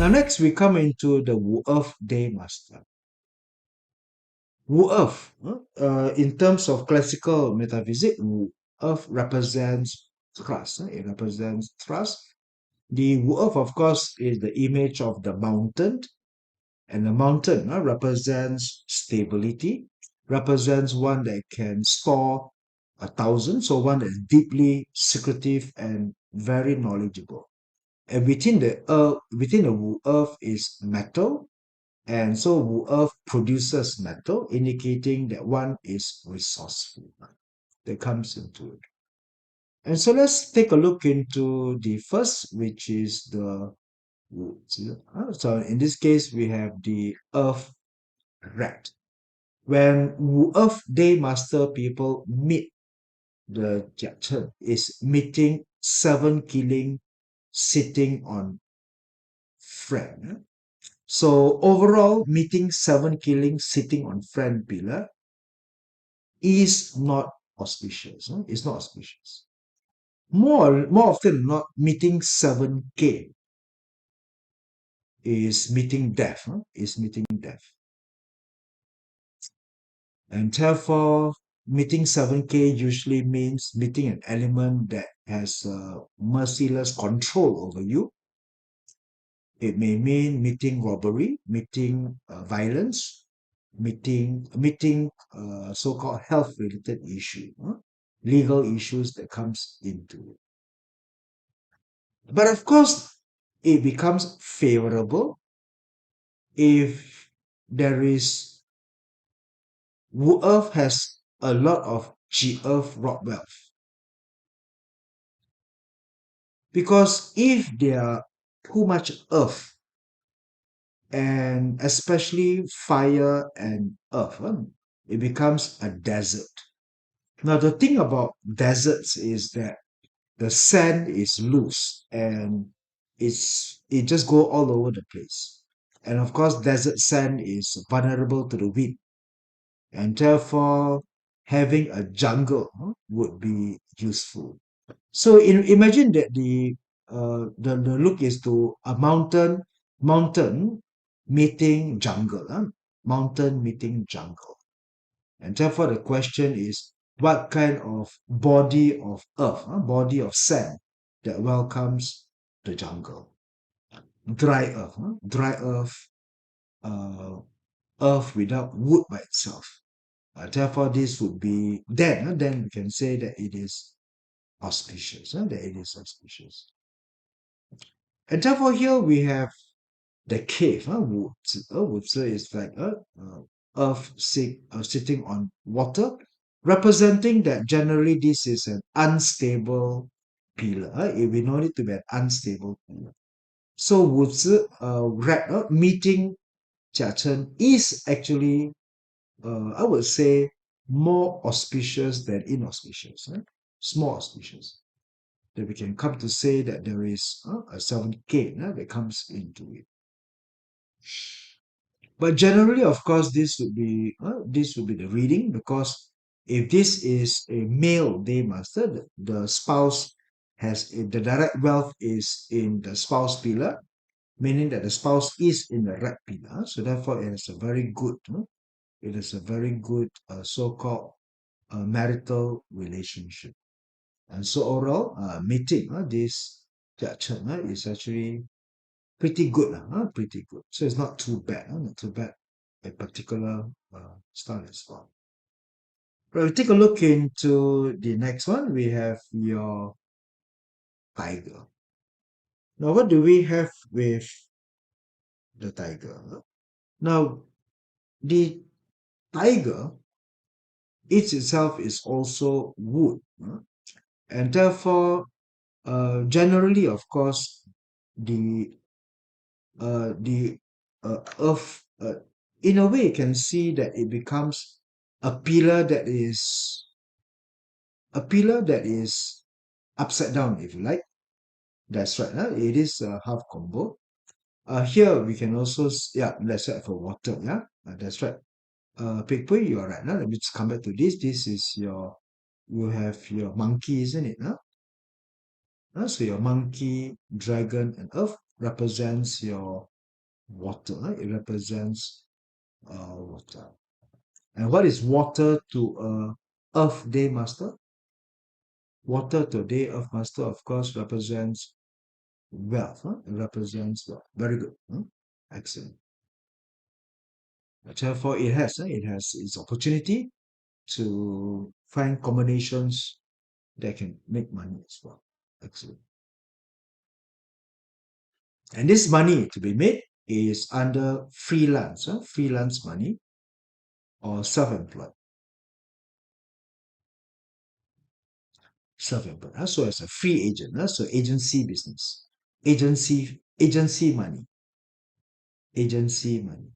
Now next we come into the Wu Earth Daymaster. Wu Earth, in terms of classical metaphysics, Wu Earth represents trust. It represents trust. The Wu Earth, of course, is the image of the mountain, and the mountain represents stability, represents one that can store 1,000, so one that is deeply secretive and very knowledgeable. And within the Wu Earth is metal, and so Wu Earth produces metal, indicating that one is resourceful. That comes into it. And so let's take a look into the first, which is the Wu. So in this case, we have the Earth rat. When Wu Earth Daymaster people meet the Jia Chen, is meeting 7 killing sitting on friend. So overall, meeting 7 killing sitting on friend pillar is not auspicious. It's not auspicious. More often than not, meeting 7K is meeting death. Is meeting death. And therefore, meeting 7K usually means meeting an element that has merciless control over you. It may mean meeting robbery, meeting violence, meeting so-called health-related issue, legal issues that comes into it. But of course, it becomes favorable if there is Wu Earth has a lot of G Earth rock wealth. Because if there are too much earth, and especially fire and earth, it becomes a desert. Now, the thing about deserts is that the sand is loose and it just go all over the place. And of course, desert sand is vulnerable to the wind. And therefore, having a jungle would be useful. So imagine that the look is to a mountain meeting jungle, mountain meeting jungle. And therefore the question is, what kind of body of earth, body of sand that welcomes the jungle? Dry earth, dry earth, uh, earth without wood by itself. Therefore, this would be then we can say that it is auspicious, that it is auspicious. And therefore, here we have the cave, Wu Zi is like earth sitting on water, representing that generally this is an unstable pillar. We know it to be an unstable pillar. So Wu Zi meeting Jia Chen is actually, I would say, more auspicious than inauspicious. It's more auspicious. That we can come to say that there is a 7K that comes into it. But generally, of course, this would be the reading, because if this is a male daymaster, the spouse has the direct wealth is in the spouse pillar, meaning that the spouse is in the right pillar. So therefore, it is a very good, it is a very good so-called marital relationship. And so overall, meeting this Chen is actually pretty good, pretty good. So it's not too bad, not too bad. A particular style as well. Right, we take a look into the next one. We have your tiger. Now, what do we have with the tiger? Now, the tiger itself is also wood, and therefore, generally, of course, the the earth, in a way, you can see that it becomes a pillar that is upside down, if you like. That's right. It is a half combo. Here we can also, yeah, let's say for water. Yeah, that's right. Pei, you are right. Let me just come back to this. This is you have your monkey, isn't it? So your monkey, dragon, and earth represents your water. It represents water. And what is water to Earth Day Master? Water to Day Earth Master, of course, represents wealth. It represents wealth. Very good. Excellent. Therefore, it has its opportunity to find combinations that can make money as well. Excellent. And this money to be made is under freelance money or self-employed. Self-employed. So as a free agent, so agency business, agency money, agency money.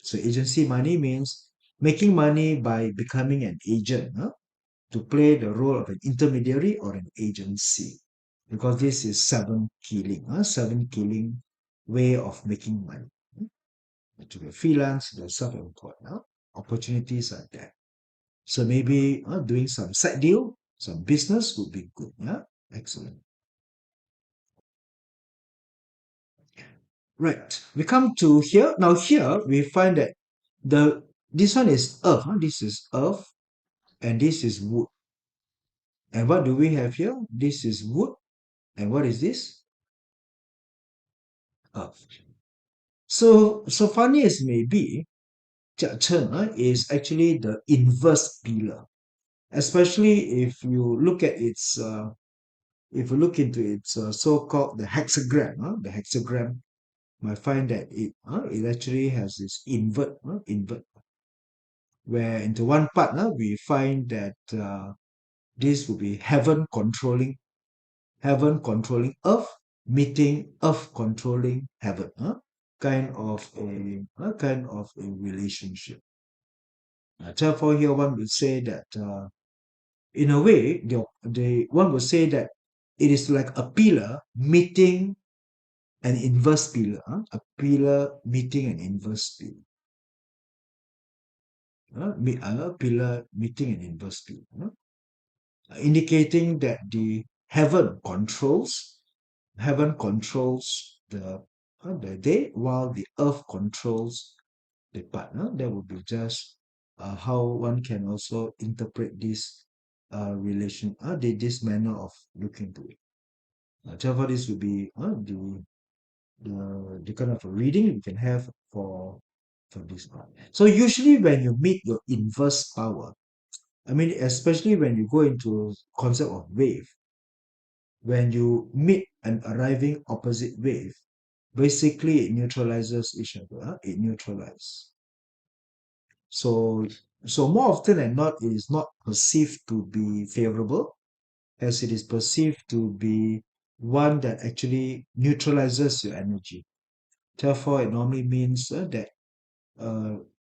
So agency money means making money by becoming an agent to play the role of an intermediary or an agency, because this is seven killing way of making money. To be freelance, the self-employed. Opportunities are there. So maybe doing some side deal, some business would be good. Yeah, excellent. Right. We come to here. Now here we find that this one is earth. This is earth and this is wood. And what do we have here? This is wood. And what is this? Earth. So funny as may be, Jia Chen is actually the inverse pillar. Especially if you look into its so-called the hexagram, the hexagram might find that it actually has this invert, where into one part we find that this will be heaven controlling earth, meeting earth controlling heaven, kind of a relationship. Therefore, here one would say that in a way, one would say that it is like a pillar meeting an inverse pillar, a pillar meeting an inverse pillar. A pillar meeting an inverse pillar, indicating that the heaven controls the day, while the earth controls the part. That would be just how one can also interpret this this manner of looking to it. Therefore, this would be the kind of a reading you can have for this part. So usually when you meet your inverse power, I mean, especially when you go into concept of wave, when you meet an arriving opposite wave, basically it neutralizes each other. It neutralizes. So so more often than not, it is not perceived to be favorable, as it is perceived to be one that actually neutralizes your energy. Therefore, it normally means uh, that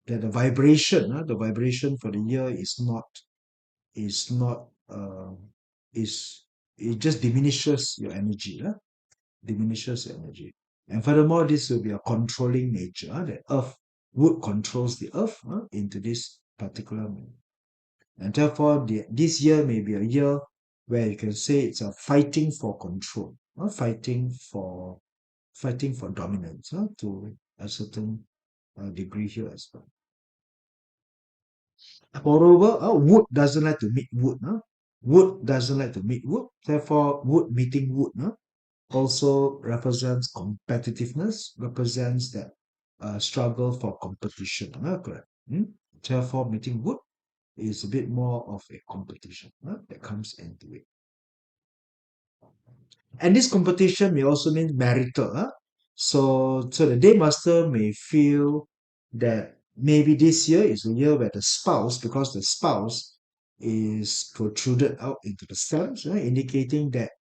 the vibration for the year is not is it just diminishes your energy. And furthermore, this will be a controlling nature. The earth wood controls the earth into this particular manner. And therefore, this year may be a year where you can say it's a fighting for control, fighting for dominance to a certain degree here as well. Moreover, wood doesn't like to meet wood. Wood doesn't like to meet wood. Therefore, wood meeting wood also represents competitiveness, represents that struggle for competition. Correct. Therefore, meeting wood is a bit more of a competition that comes into it. And this competition may also mean marital. So the day master may feel that maybe this year is a year where the spouse, because the spouse is protruded out into the stems, indicating that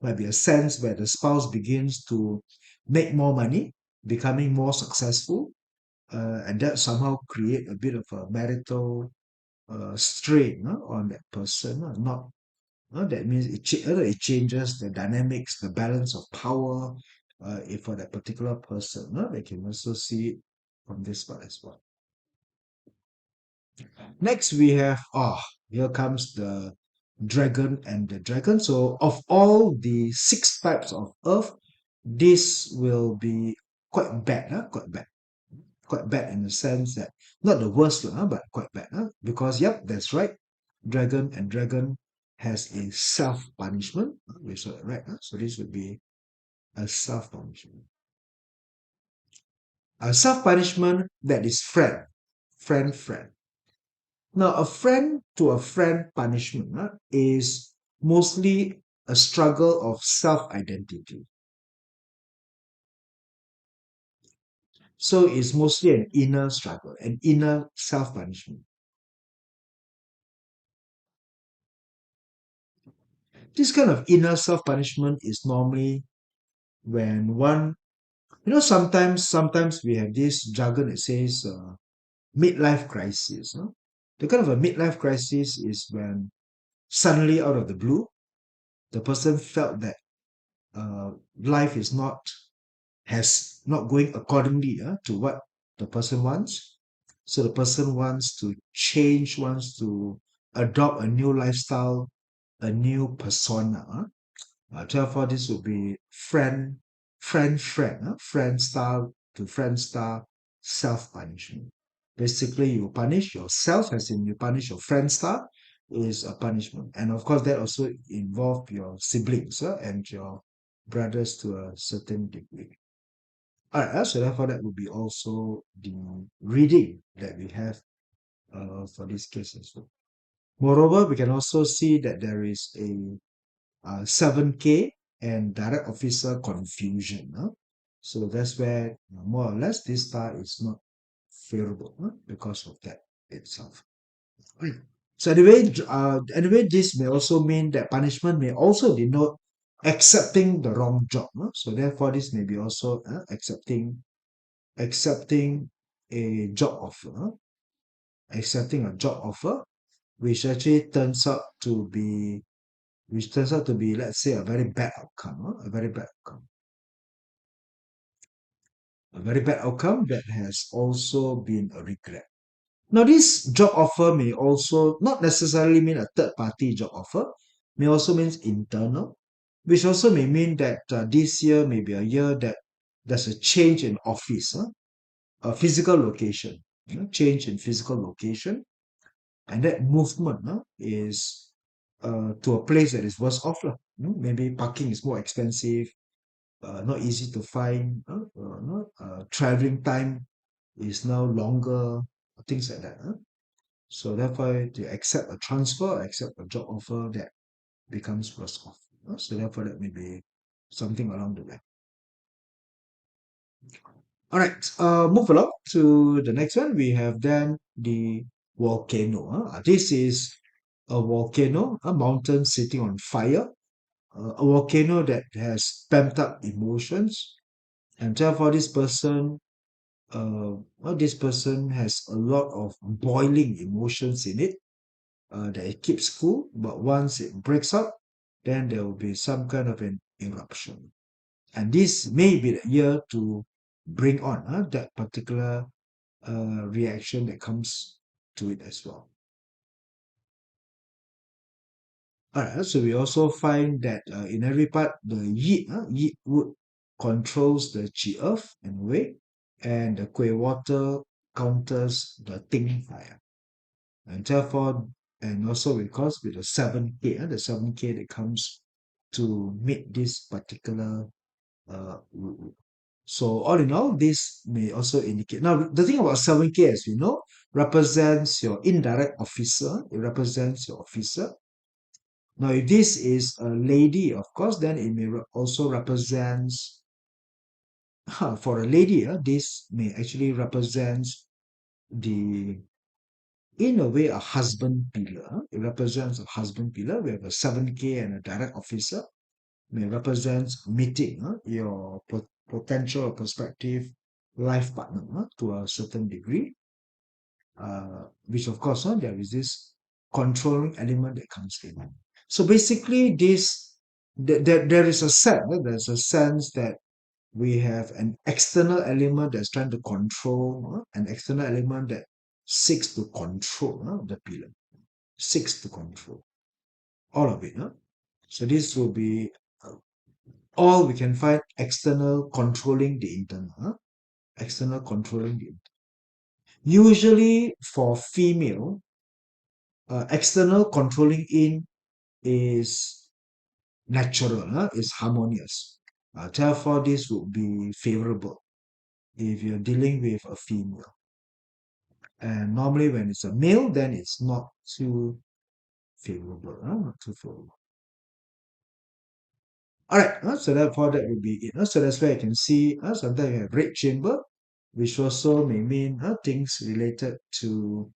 might be a sense where the spouse begins to make more money, becoming more successful, and that somehow create a bit of a marital strain on that person. Not that means it changes the dynamics, the balance of power for that particular person. They can also see it from this part as well. Next, we have, here comes the dragon and the dragon. So, of all the 6 types of earth, this will be quite bad, quite bad in the sense that not the worst, but quite bad. Because, yep, that's right. Dragon has a self punishment. We saw that, right? So this would be a self punishment. A self punishment that is friend. Now, a friend to a friend punishment is mostly a struggle of self identity. So it's mostly an inner struggle, an inner self punishment. This kind of inner self punishment is normally when one, sometimes we have this jargon that says midlife crisis. The kind of a midlife crisis is when suddenly out of the blue, the person felt that uh, life is not has not going accordingly to what the person wants. So the person wants to change, wants to adopt a new lifestyle, a new persona. Therefore, this would be friend style to friend style self punishment. Basically, you punish yourself, as in you punish your friend style, is a punishment. And of course, that also involve your siblings and your brothers to a certain degree. All right, so therefore, that would be also the reading that we have for this case as well. Moreover, we can also see that there is a 7K and direct officer confusion. So that's where more or less this star is not favorable because of that itself. Right. So anyway, this may also mean that punishment may also denote accepting the wrong job. So therefore, this may be also accepting a job offer, accepting a job offer, which actually turns out to be, let's say, a very bad outcome, a very bad outcome that has also been a regret. Now, this job offer may also not necessarily mean a third party job offer, may also means internal, which also may mean that this year may be a year that there's a change in office, a physical location, change in physical location, and that movement is to a place that is worse off. Maybe parking is more expensive, not easy to find, traveling time is now longer, things like that. So therefore, to accept a transfer, accept a job offer, that becomes worse off. So therefore, that may be something along the line. All right, move along to the next one. We have then the volcano. This is a volcano, a mountain sitting on fire, a volcano that has pent up emotions, and therefore this person has a lot of boiling emotions in it that it keeps cool, but once it breaks up, then there will be some kind of an eruption. And this may be the year to bring on that particular reaction that comes to it as well. All right, so we also find that in every part, the Yi wood controls the Qi earth in a way, and the Kui water counters the Ting fire. And therefore, and also because with the 7K, the 7K that comes to meet this particular rule. So all in all, this may also indicate. Now, the thing about 7K, as we know, represents your indirect officer. It represents your officer. Now, if this is a lady, of course, then it may also represents, for a lady, this may actually represents the, in a way, a husband pillar. It represents a husband pillar. We have a 7K and a direct officer. May represents meeting your potential or prospective life partner to a certain degree, which of course there is this controlling element that comes in. So basically, there is a sense, there's a sense that we have an external element that's trying to control, an external element that seeks to control the pillar, seeks to control all of it. So this will be all we can find external controlling the internal. external controlling in. Usually for female, external controlling in is natural, is harmonious. Therefore, this would be favorable if you're dealing with a female. And normally when it's a male, then it's not too favorable, not too favorable. All right, so therefore that would be it. So that's where you can see sometimes you have red chamber, which also may mean things related to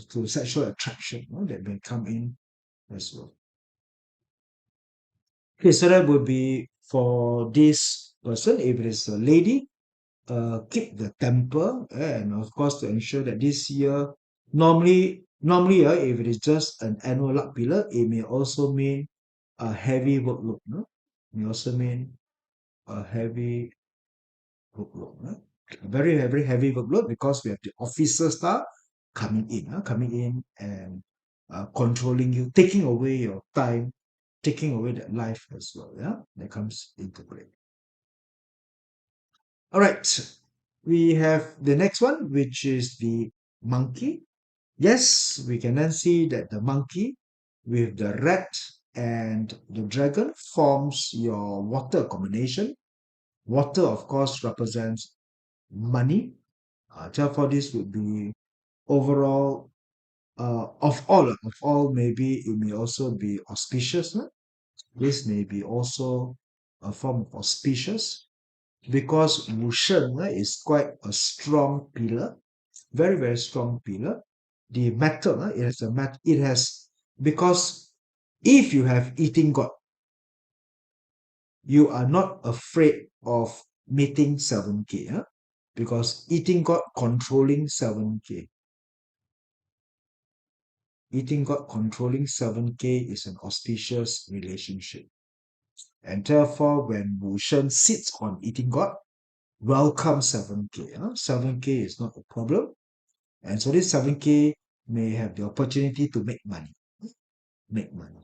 to sexual attraction that may come in as well. Okay, so that would be for this person. If it is a lady, keep the temper, and of course to ensure that this year, normally if it is just an annual luck pillar, it may also mean a heavy workload. No? May also mean a heavy workload. No? A very heavy workload because we have the officer star coming in and controlling you, taking away your time, taking away that life as well. Yeah, that comes into play. All right, we have the next one, which is the monkey. Yes, we can then see that the monkey with the rat and the dragon forms your water combination. Water, of course, represents money. Therefore, this would be overall of all, maybe it may also be auspicious. This may be also a form of auspicious because Wushen is quite a strong pillar, very strong pillar. The metal, it has it has, because if you have eating God, you are not afraid of meeting 7K, because eating God controlling 7K. Eating God controlling 7K is an auspicious relationship. And therefore, when Wushen sits on eating God, welcome 7K. 7K is not a problem. And so this 7K may have the opportunity to make money. Make money.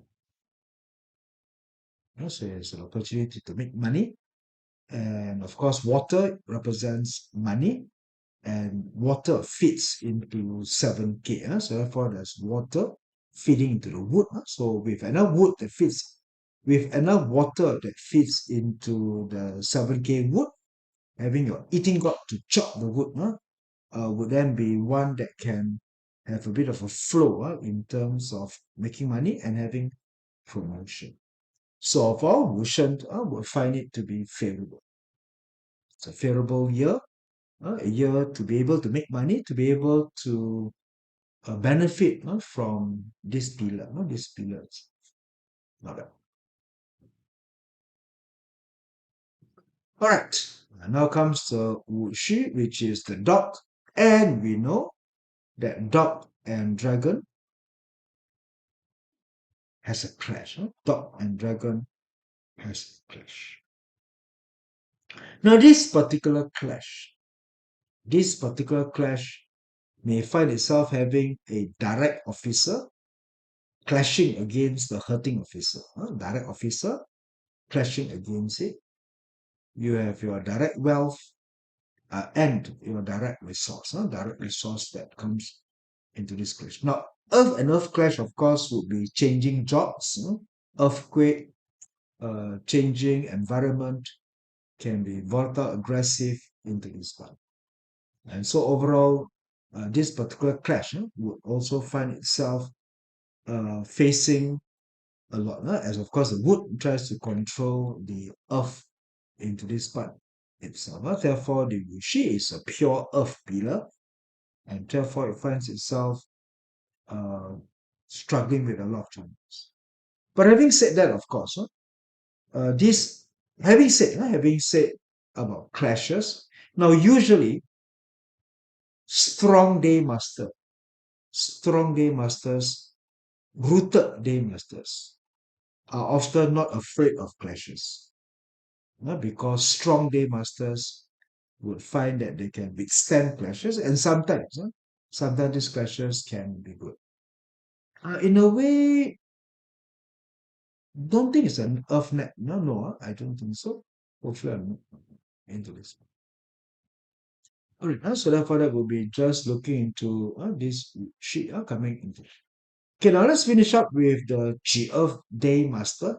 So it's an opportunity to make money. And of course, water represents money. And water fits into 7K. So therefore, there's water feeding into the wood. So with enough wood that fits, with enough water that fits into the 7K wood, having your eating god to chop the wood would then be one that can have a bit of a flow in terms of making money and having promotion. So overall, Wushen would find it to be favorable. It's a favorable year, a year to be able to make money, to be able to benefit from this pillar, these pillars. Not bad. All right, now comes the Wuxi, which is the dog, and we know that dog and dragon has a clash. Dog and dragon has a clash. Now, this particular clash may find itself having a direct officer clashing against the hurting officer. Direct officer clashing against it. You have your direct wealth and your direct resource. Direct resource that comes into this clash. Now, Earth and Earth clash, of course, would be changing jobs, earthquake, changing environment, can be volatile, aggressive into this one. And so overall, this particular clash would also find itself facing a lot, as of course the wood tries to control the earth into this part itself. Therefore, the Wuxi is a pure earth pillar, and therefore it finds itself uh, struggling with a lot of challenges. But having said that, of course, this having said about clashes, now usually strong Daymasters, strong Daymasters, rooted Daymasters are often not afraid of clashes. Because strong Daymasters would find that they can withstand clashes, and sometimes these clashes can be good. In a way, don't think it's an earth net. No, I don't think so. Hopefully, I'm not. into this. All right, so therefore that will be just looking into this sheet coming into. Okay, now let's finish up with the G Earth Day Master.